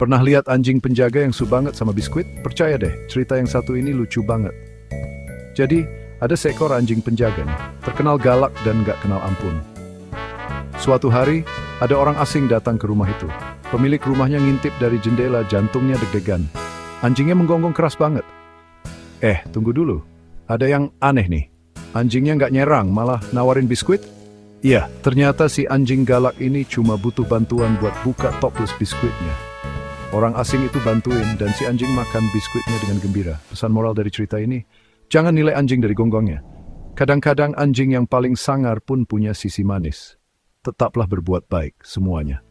Pernah lihat anjing penjaga yang suka banget sama biskuit? Percaya deh, cerita yang satu ini lucu banget. Jadi, ada seekor anjing penjaga nih, terkenal galak dan gak kenal ampun. Suatu hari, ada orang asing datang ke rumah itu. Pemilik rumahnya ngintip dari jendela, jantungnya deg-degan. Anjingnya menggonggong keras banget. Tunggu dulu. Ada yang aneh nih. Anjingnya nggak nyerang, malah nawarin biskuit? Iya, ternyata si anjing galak ini cuma butuh bantuan buat buka toples biskuitnya. Orang asing itu bantuin dan si anjing makan biskuitnya dengan gembira. Pesan moral dari cerita ini, jangan nilai anjing dari gonggongnya. Kadang-kadang anjing yang paling sangar pun punya sisi manis. Tetaplah berbuat baik semuanya.